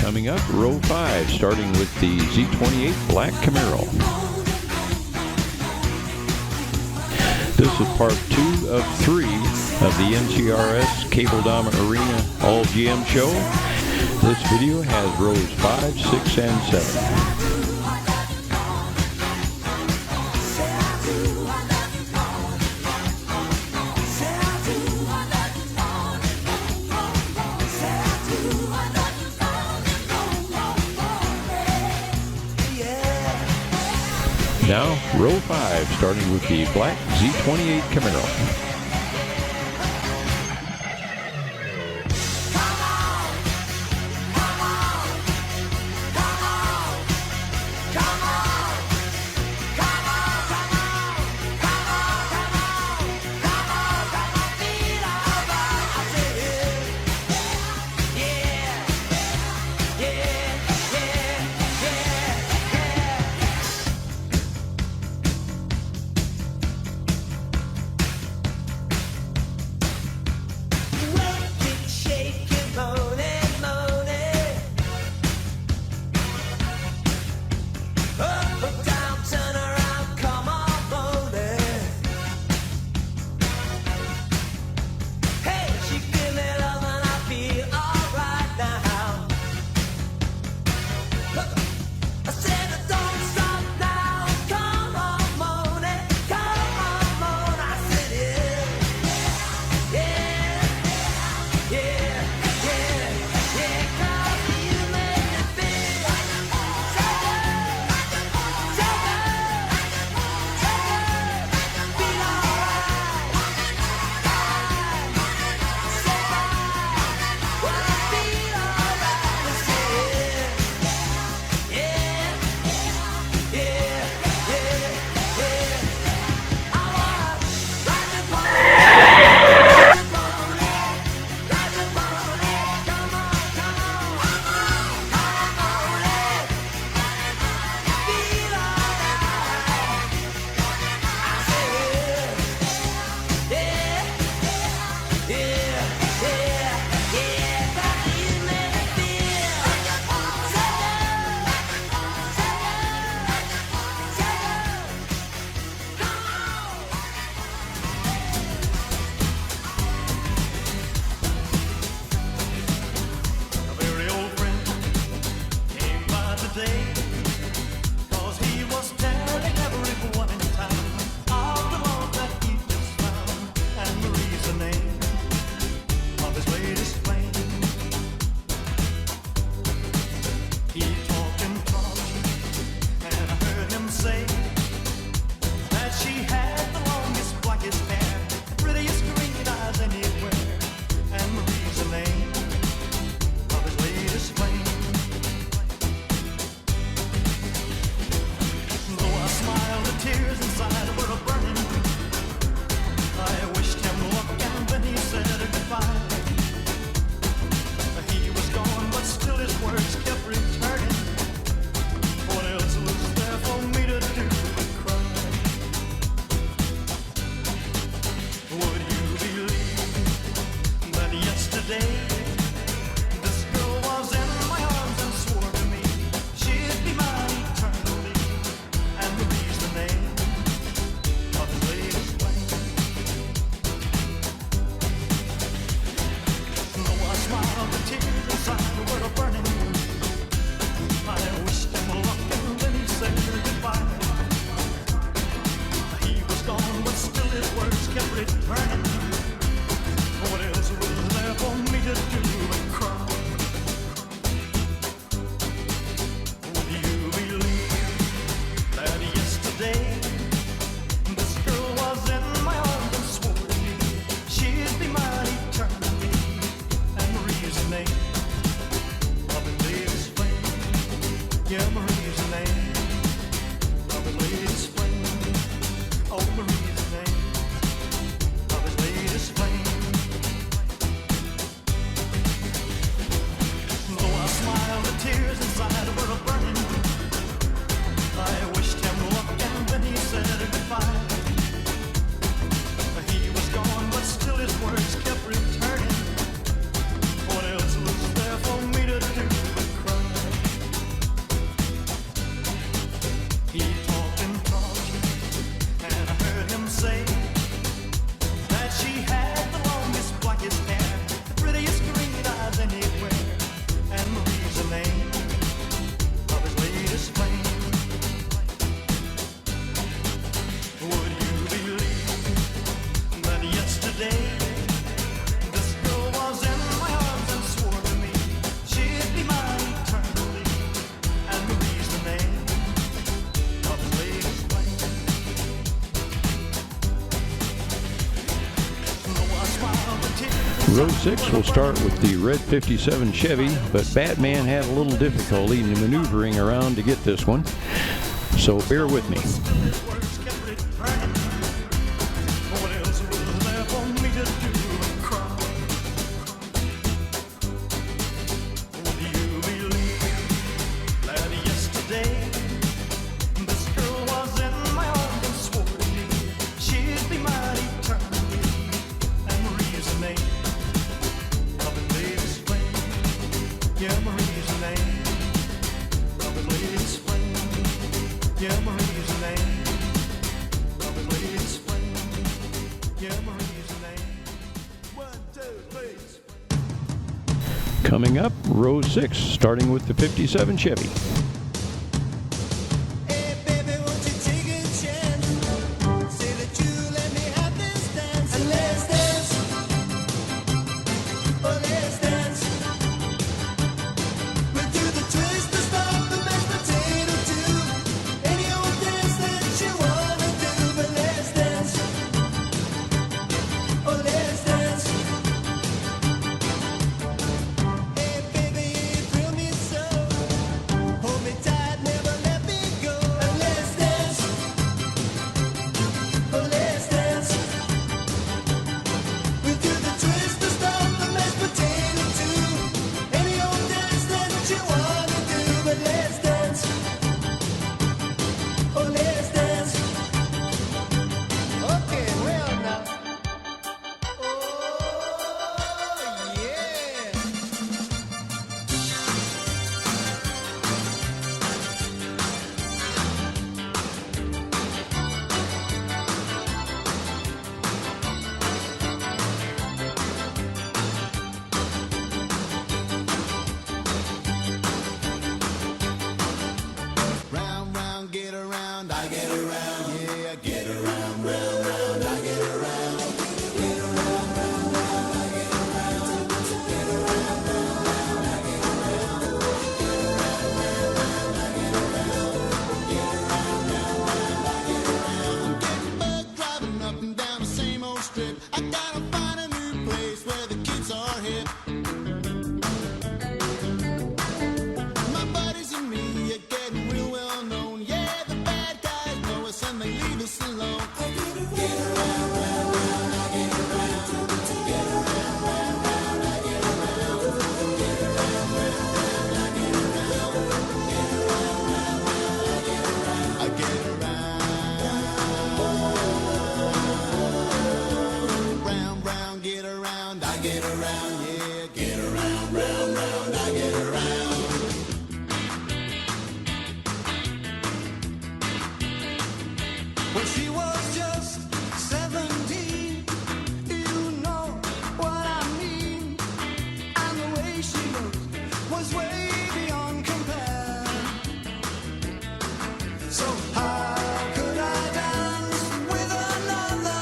Coming up, row 5, starting with the Z28 Black Camaro. This is part 2 of 3 of the NCRS Cable Dama Arena All GM show. This video has rows 5, 6, and 7. Now, row 5, starting with the black Z28 Camaro. What else was there for me to do but cry? Row 6 will start with the red 57 Chevy, but Batman had a little difficulty in maneuvering around to get this one, so bear with me. Coming up, row 6, starting with the 57 Chevy. When she was just 17, you know what I mean. And the way she looked was way beyond compare. So how could I dance with another?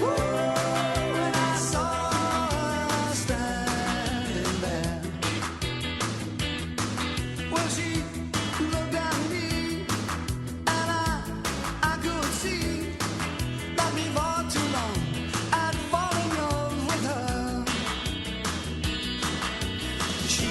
Whoa, when I saw her standing there. Well, she looked at me, and I could see that before too long I'd fall in love with her. She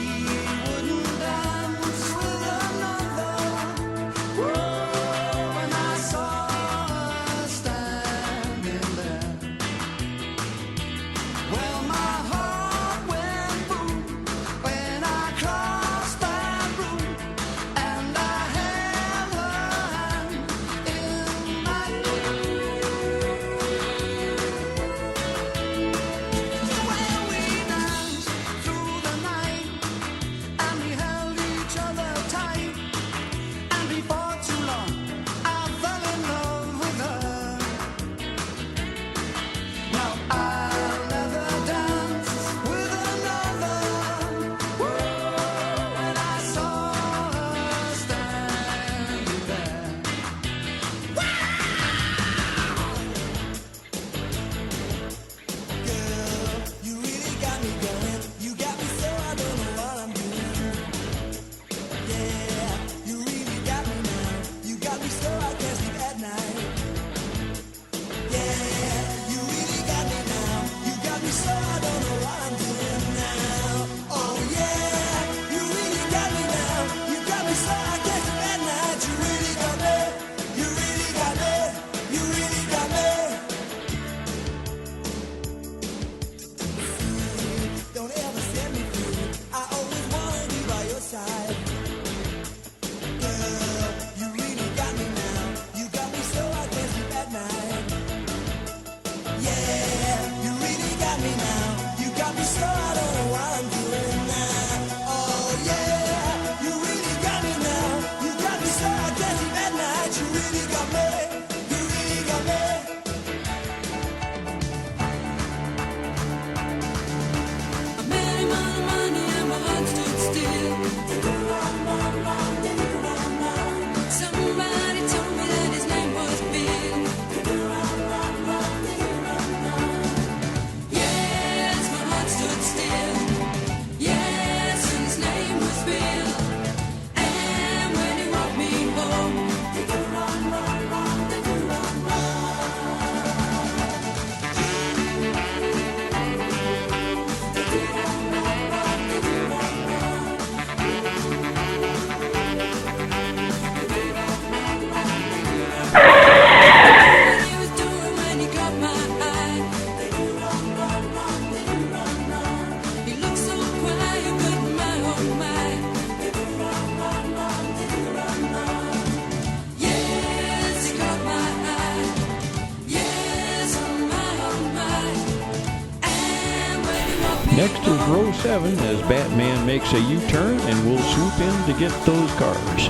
row 7 as Batman makes a U-turn and will swoop in to get those cars.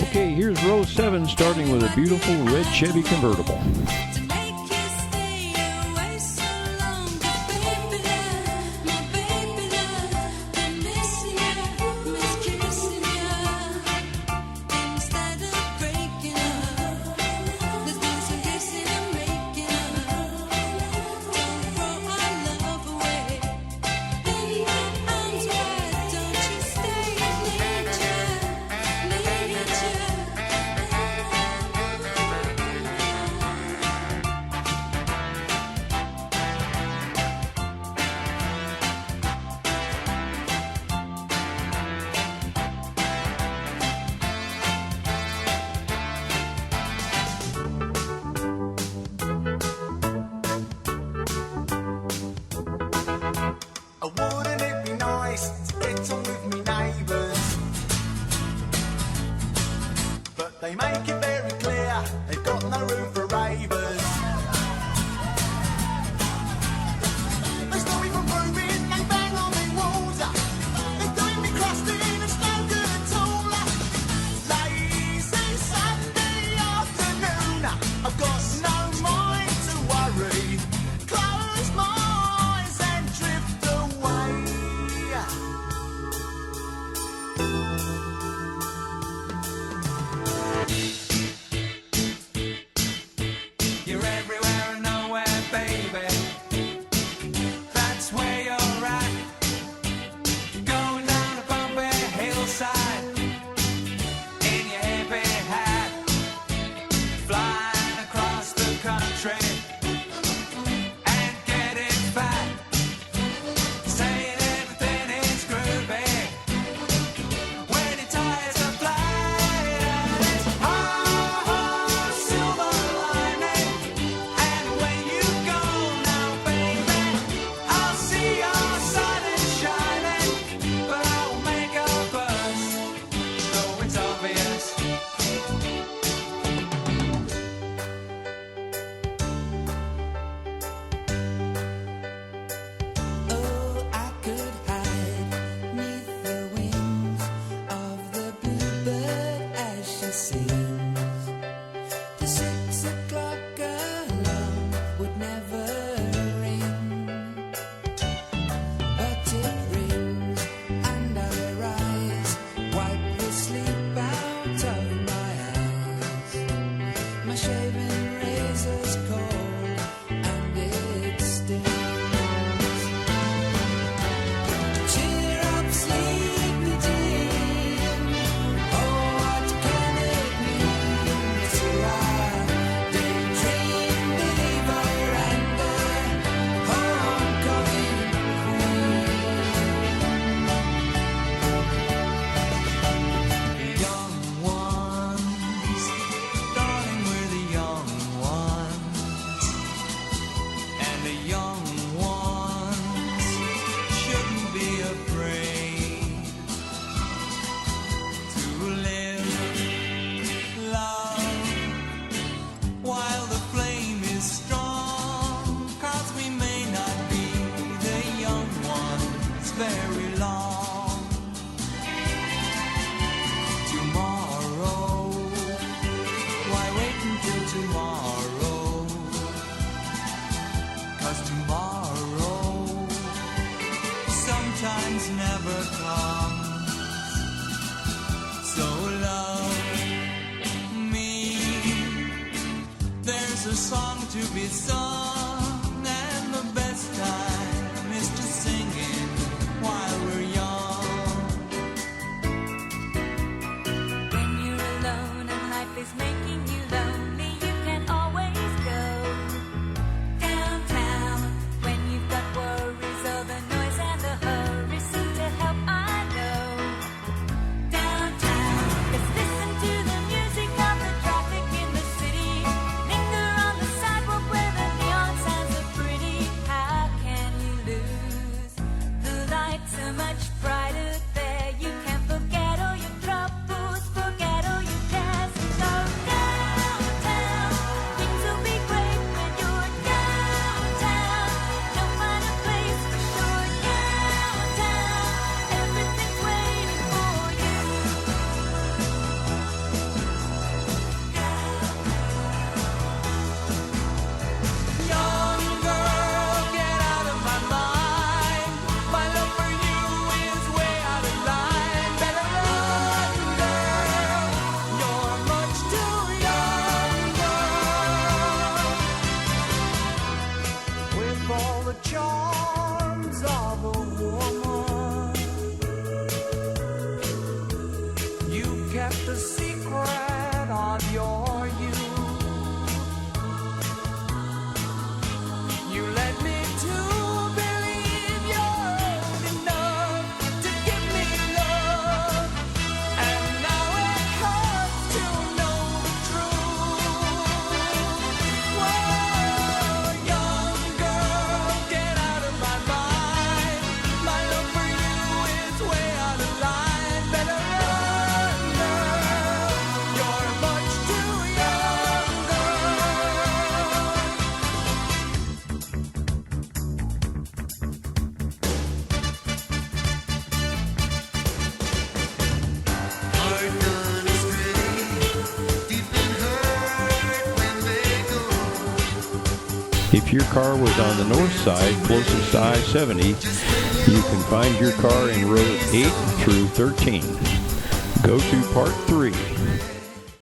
Okay, here's row 7 starting with a beautiful red Chevy convertible. Wouldn't it be nice to get on with me neighbours? But they make it very clear they've got no room for ravers. They stop me from proving, they bang on me walls. They're doing me crusty, it's no good at all. Lazy Sunday afternoon, I've got no mind to worry. Close my eyes and drift away. You're everywhere and nowhere, baby. That's where you're at. Going down a bumpy hillside in your hippie hat, flying across the country and getting fat, saying everything is groovy when your tires are flat. And it's oh, silver lining. And when you go now, baby, I'll see your sun is shining, but I will make a fuss, though it's obvious. Oh, I could hide 'neath the wings of the bluebird as she sings. The 6 o'clock alarm would never ring, but it rings and I rise, wipe the sleep out of my eyes. My shaving razor's cold and it stings. Cheer up, sleepy Jean. Oh, what can it mean? It's a daydream believer and a homecoming queen. Young ones, darling, we're the young ones, and the young ones shouldn't be afraid to live, love, while the flame is strong, 'cause we may not be the young ones very long. Tomorrow, why wait until tomorrow? 'Cause tomorrow sometimes never comes. So love me. There's a song to be sung, and the best time is to sing it while we're young. When you're alone and life is making you lonely, you can always go downtown. When you've got worries, all the noise and the hurry seem to help, I know. Downtown, let's listen to the music of the traffic in the city. Linger on the sidewalk where the neon kept the secret of your youth. You led me to believe you're old enough to give me love, and now it hurts to know the truth. Whoa, young girl, get out of my mind. My love for you is way out of line. Better run, girl. You're much too young, girl. Hard done is pretty, deep in hurt when they go. If your car was on the north side, closest to I-70, you can find your car in road 8 through 13. Go to part 3.